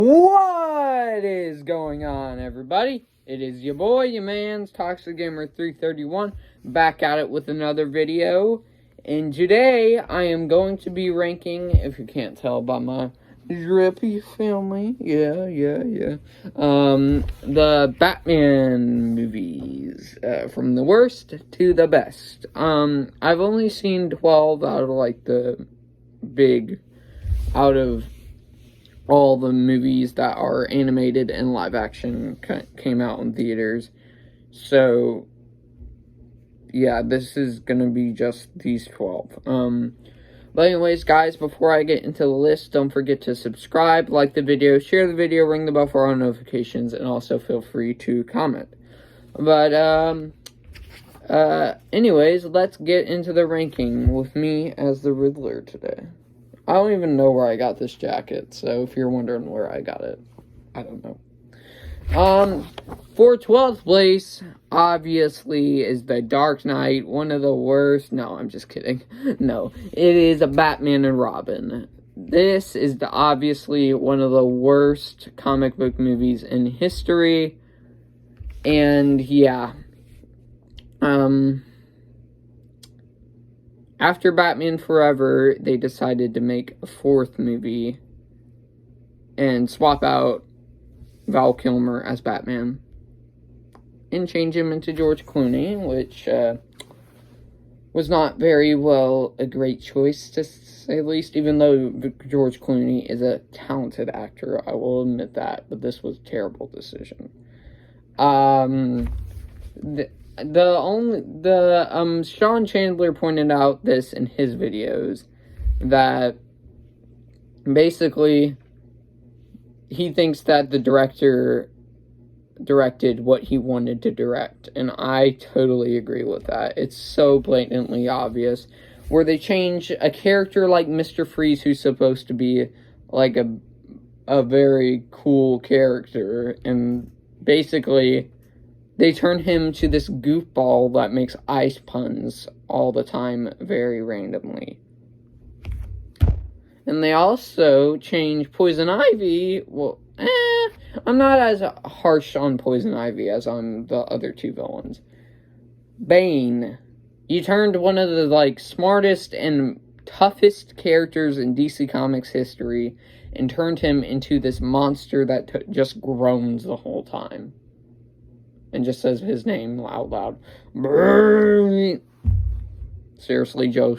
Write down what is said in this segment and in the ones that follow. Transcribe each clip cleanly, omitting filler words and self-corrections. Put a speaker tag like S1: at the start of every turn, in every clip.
S1: What is going on, everybody? It is your boy, your man's Toxic Gamer 331, back at it with another video. And today, I am going to be ranking, if you can't tell by my drippy family, the Batman movies, from the worst to the best. I've only seen 12 out of all the movies that are animated and live action came out in theaters. So, yeah, this is gonna be just these 12. But anyways, guys, before I get into the list, don't forget to subscribe, like the video, share the video, ring the bell for all notifications, and also feel free to comment. But, anyways, let's get into the ranking with me as the Riddler today. I don't even know where I got this jacket, so if you're wondering where I got it, I don't know. For 12th place, obviously, is The Dark Knight, one of the worst. No, I'm just kidding. No, it is a Batman and Robin. This is obviously one of the worst comic book movies in history. And, yeah. After Batman Forever, they decided to make a fourth movie and swap out Val Kilmer as Batman and change him into George Clooney, which was not very well a great choice, to say the least, even though George Clooney is a talented actor. I will admit that, but this was a terrible decision. Sean Chandler pointed out this in his videos, that basically he thinks that the director directed what he wanted to direct, and I totally agree with that. It's so blatantly obvious, where they change a character like Mr. Freeze, who's supposed to be like a very cool character, and basically they turn him to this goofball that makes ice puns all the time, very randomly. And they also change Poison Ivy. Well, I'm not as harsh on Poison Ivy as on the other two villains. Bane. You turned one of the, smartest and toughest characters in DC Comics history and turned him into this monster that just groans the whole time. And just says his name out loud. Seriously, Joel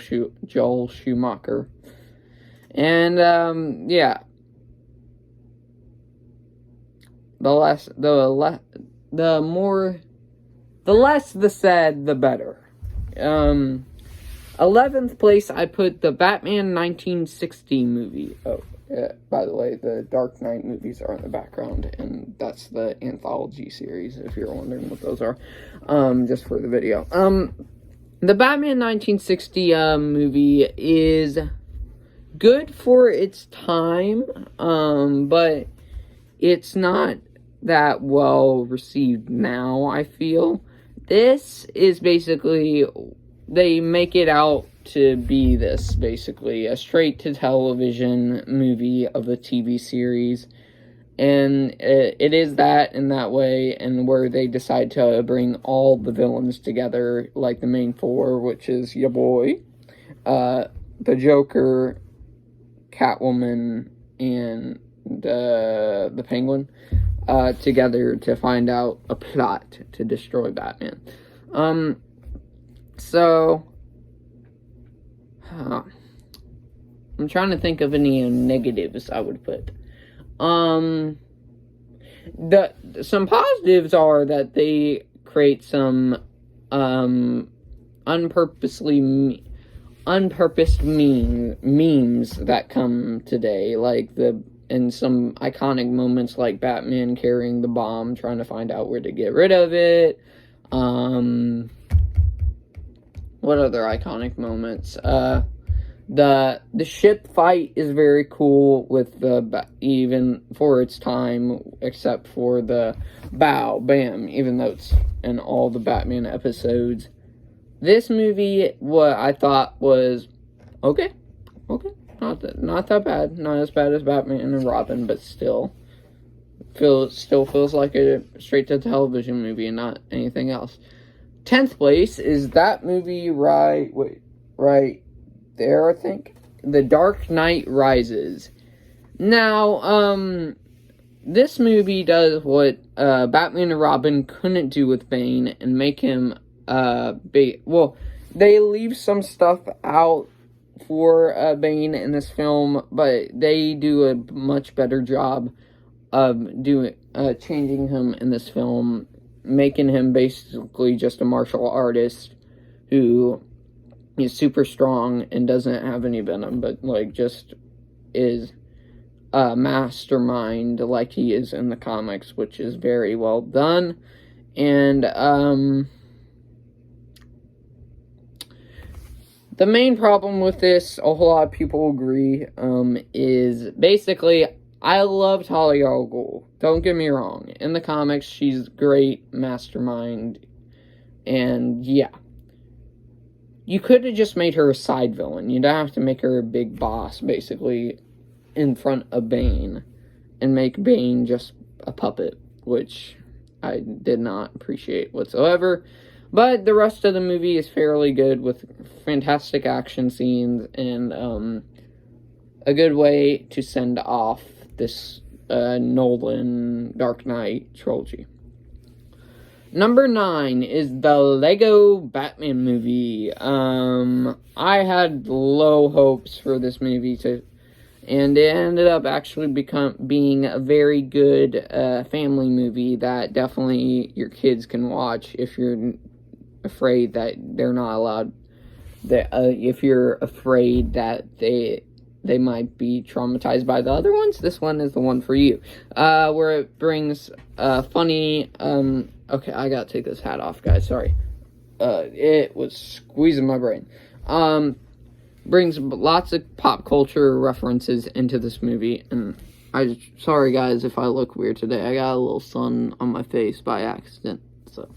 S1: Schumacher. And, yeah. The less the said, the better. 11th place, I put the Batman 1960 movie. Oh, yeah, by the way, the Dark Knight movies are in the background, and that's the anthology series, if you're wondering what those are, just for the video. The Batman 1960 movie is good for its time, but it's not that well received now, I feel. This is basically, they make it out to be this, basically, a straight-to-television movie of a TV series, and it is that in that way, and where they decide to bring all the villains together, like the main four, which is your boy, the Joker, Catwoman, and the Penguin, together to find out a plot to destroy Batman. I'm trying to think of any negatives I would put. Some positives are that they create some unpurposed memes that come today, and some iconic moments like Batman carrying the bomb, trying to find out where to get rid of it. What other iconic moments? The ship fight is very cool with even for its time, except for the bow, bam, even though it's in all the Batman episodes. This movie, what I thought was okay. Not that bad. Not as bad as Batman and Robin, but still. still feels like a straight-to-television movie and not anything else. 10th place is that movie right there, I think. The Dark Knight Rises. Now, this movie does what Batman and Robin couldn't do with Bane and make him they leave some stuff out for Bane in this film, but they do a much better job of changing him in this film, making him basically just a martial artist who is super strong and doesn't have any venom, but like just is a mastermind like he is in the comics, which is very well done. And the main problem with this, a whole lot of people agree, is basically, I love Talia al Ghul. Don't get me wrong. In the comics, she's great, mastermind, and yeah. You could have just made her a side villain. You don't have to make her a big boss, basically, in front of Bane, and make Bane just a puppet, which I did not appreciate whatsoever. But the rest of the movie is fairly good, with fantastic action scenes and a good way to send off this Nolan Dark Knight trilogy. Number 9 is the Lego Batman movie. I had low hopes for this movie, and it ended up actually being a very good family movie that definitely your kids can watch if you're afraid that they're not allowed. If you're afraid that they might be traumatized by the other ones, this one is the one for you. Where it brings funny. Okay, I gotta take this hat off, guys. Sorry. It was squeezing my brain. Brings lots of pop culture references into this movie, and sorry guys if I look weird today. I got a little sun on my face by accident, so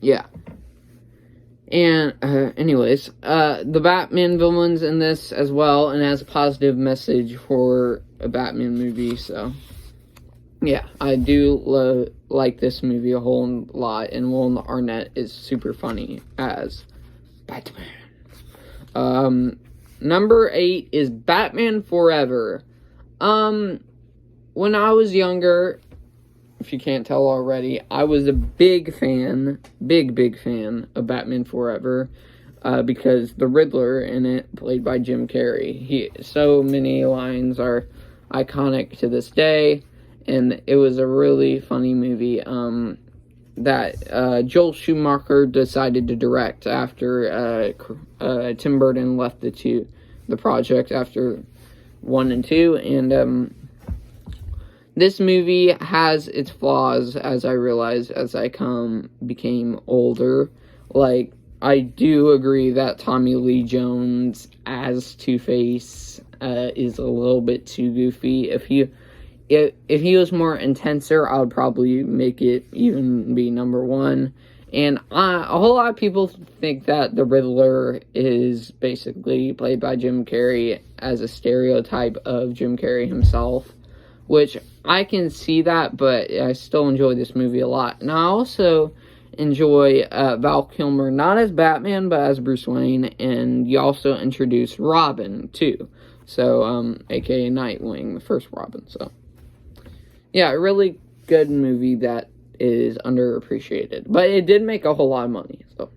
S1: yeah. And anyways, the Batman villains in this as well, and has a positive message for a Batman movie. So yeah, I do like this movie a whole lot, and Will Arnett is super funny as Batman. Number 8 is Batman Forever. When I was younger, if you can't tell already, I was a big fan of Batman Forever, because the Riddler in it, played by Jim Carrey, so many lines are iconic to this day, and it was a really funny movie, that Joel Schumacher decided to direct after Tim Burton left the project after 1 and 2, and this movie has its flaws, as I realized as I became older. Like, I do agree that Tommy Lee Jones as Two-Face is a little bit too goofy. If he was more intenser, I would probably make it even be number 1. And a whole lot of people think that the Riddler is basically played by Jim Carrey as a stereotype of Jim Carrey himself, which I can see that, but I still enjoy this movie a lot. And I also enjoy Val Kilmer, not as Batman, but as Bruce Wayne, and you also introduce Robin, too. So, aka Nightwing, the first Robin, so. Yeah, a really good movie that is underappreciated. But it did make a whole lot of money, so.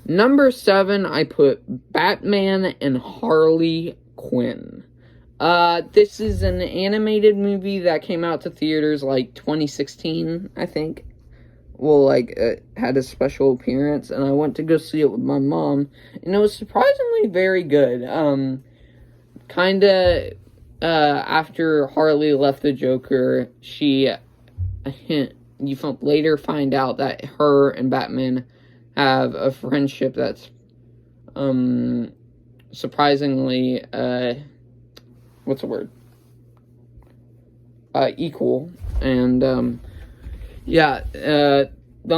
S1: Number 7, I put Batman and Harley Quinn. This is an animated movie that came out to theaters, like, 2016, I think. Well, like, had a special appearance, and I went to go see it with my mom, and it was surprisingly very good. After Harley left the Joker, you later find out that her and Batman have a friendship that's, surprisingly, what's the word? Equal. And,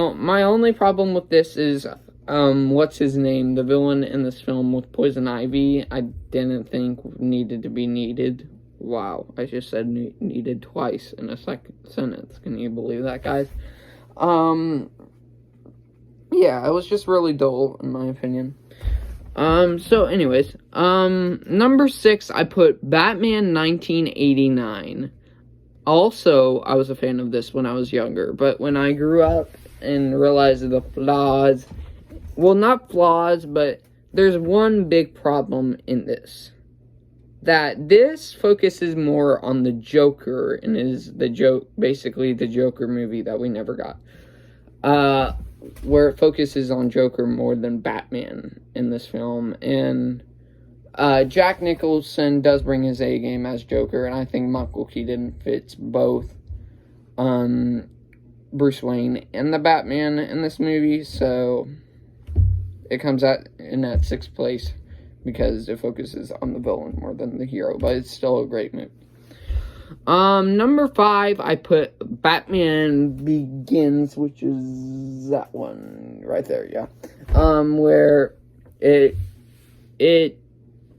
S1: my only problem with this is, what's his name? The villain in this film with Poison Ivy, I didn't think needed to be needed. Wow, I just said needed twice in a second sentence. Can you believe that, guys? Yeah, it was just really dull, in my opinion. So anyways, number 6, I put Batman 1989. Also, I was a fan of this when I was younger, but when I grew up and realized the flaws, well, not flaws, but there's one big problem in this. That this focuses more on the Joker and is basically the Joker movie that we never got. Where it focuses on Joker more than Batman in this film. And Jack Nicholson does bring his A game as Joker, and I think Michael Keaton fits both Bruce Wayne and the Batman in this movie, so it comes out in at 6th place because it focuses on the villain more than the hero, but it's still a great movie. Number 5, I put Batman Begins, which is that one right there, yeah. Where it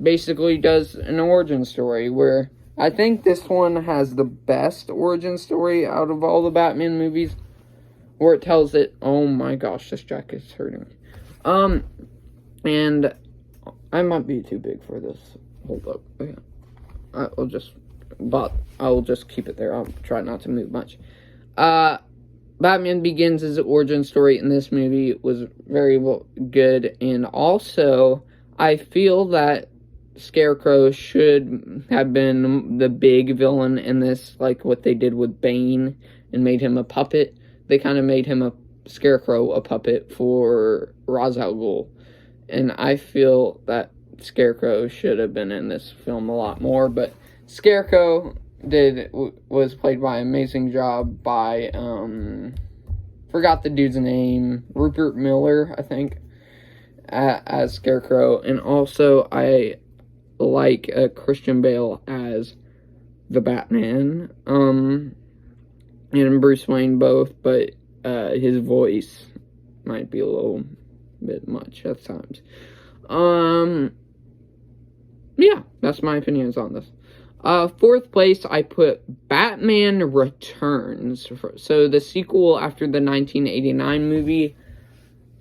S1: basically does an origin story, where I think this one has the best origin story out of all the Batman movies, where it tells it, oh my gosh, this jacket's hurting me. And I might be too big for this. Hold up. I'll just keep it there. I'll try not to move much. Batman Begins' origin story in this movie was very good, and also I feel that Scarecrow should have been the big villain in this, like what they did with Bane and made him a puppet. They kind of made him a Scarecrow a puppet for Ra's al Ghul, and I feel that Scarecrow should have been in this film a lot more, but Scarecrow was played by an amazing job by, forgot the dude's name, Rupert Miller, I think, as Scarecrow, and also I like Christian Bale as the Batman, and Bruce Wayne both, but his voice might be a little bit much at times. Yeah, that's my opinions on this. 4th place, I put Batman Returns. So the sequel after the 1989 movie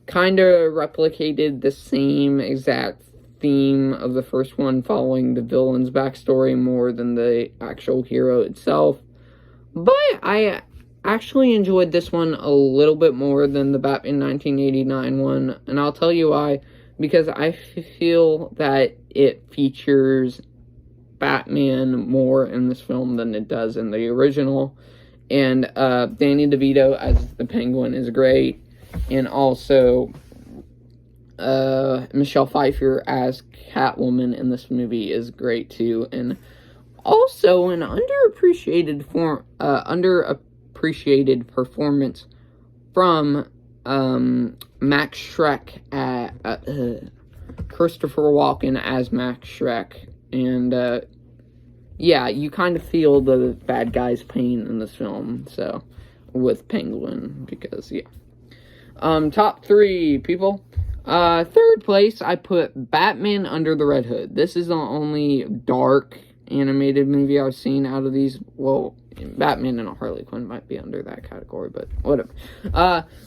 S1: kind of replicated the same exact theme of the first one, following the villain's backstory more than the actual hero itself. But I actually enjoyed this one a little bit more than the Batman 1989 one, and I'll tell you why. Because I feel that it features Batman more in this film than it does in the original. And Danny DeVito as the Penguin is great. And also Michelle Pfeiffer as Catwoman in this movie is great too. And also an underappreciated performance from Max Schreck, Christopher Walken as Max Schreck, and yeah, you kind of feel the bad guy's pain in this film, so, with Penguin, because, yeah. Top 3, people. 3rd place, I put Batman Under the Red Hood. This is the only dark animated movie I've seen out of these. Well, Batman and Harley Quinn might be under that category, but whatever.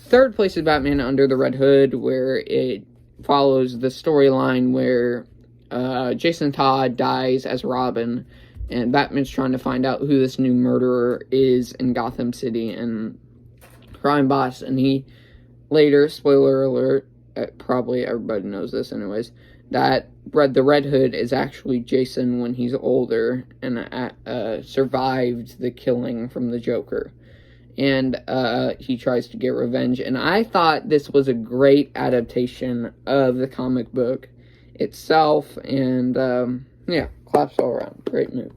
S1: 3rd place is Batman Under the Red Hood, where it follows the storyline where Jason Todd dies as Robin, and Batman's trying to find out who this new murderer is in Gotham City and crime boss, and he later, spoiler alert, probably everybody knows this anyways, that the Red Hood is actually Jason when he's older and survived the killing from the Joker. And he tries to get revenge. And I thought this was a great adaptation of the comic book itself. And, yeah, claps all around. Great movie.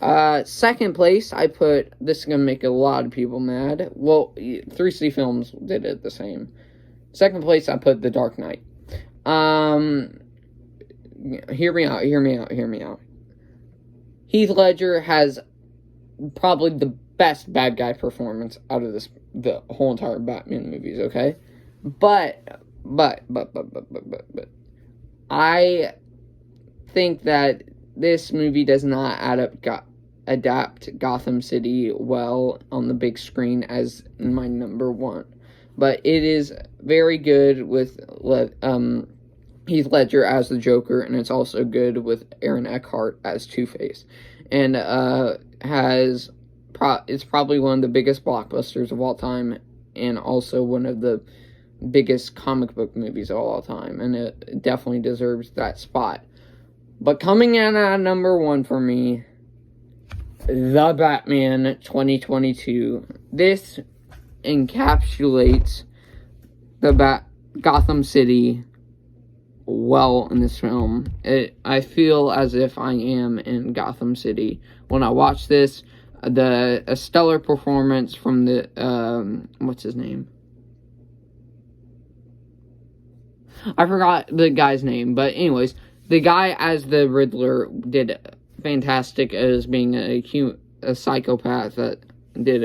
S1: 2nd place, I put, this is going to make a lot of people mad. Well, 3C Films did it the same. 2nd place, I put The Dark Knight. Hear me out. Heath Ledger has probably the best bad guy performance out of the whole entire Batman movies, okay? But I think that this movie does not adapt Gotham City well on the big screen as my number one. But it is very good with Heath Ledger as the Joker, and it's also good with Aaron Eckhart as Two-Face. And it's probably one of the biggest blockbusters of all time, and also one of the biggest comic book movies of all time, and it definitely deserves that spot. But coming in at number one for me, The Batman 2022. This encapsulates the Gotham City well in this film. I feel as if I am in Gotham City when I watch this. A stellar performance from the what's his name? I forgot the guy's name, but anyways, the guy as the Riddler did fantastic as being a psychopath that did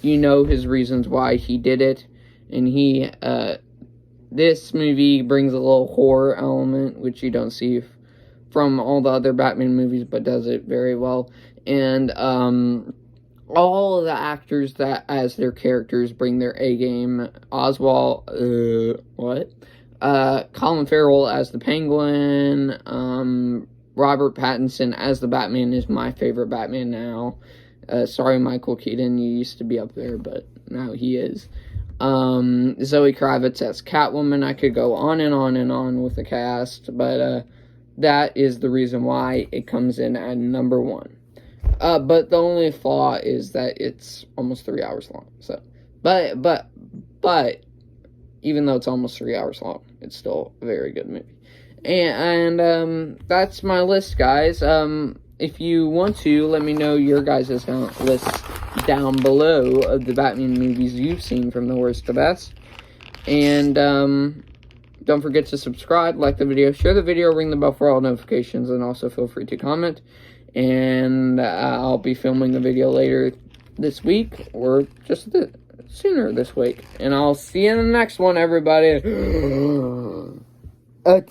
S1: his reasons why he did it, and this movie brings a little horror element which you don't see from all the other Batman movies, but does it very well. And all of the actors that as their characters bring their A game. Oswald, Colin Farrell as the Penguin, Robert Pattinson as the Batman is my favorite Batman now. Sorry, Michael Keaton, you used to be up there, but now he is. Zoe Kravitz as Catwoman. I could go on and on and on with the cast, but that is the reason why it comes in at number one. But the only flaw is that it's almost 3 hours long. So, but even though it's almost 3 hours long, it's still a very good movie. And that's my list, guys. If you want to, let me know your guys' list down below of the Batman movies you've seen from the worst to best. And don't forget to subscribe, like the video, share the video, ring the bell for all notifications, and also feel free to comment. And I'll be filming the video later this week, or just sooner this week. And I'll see you in the next one, everybody. A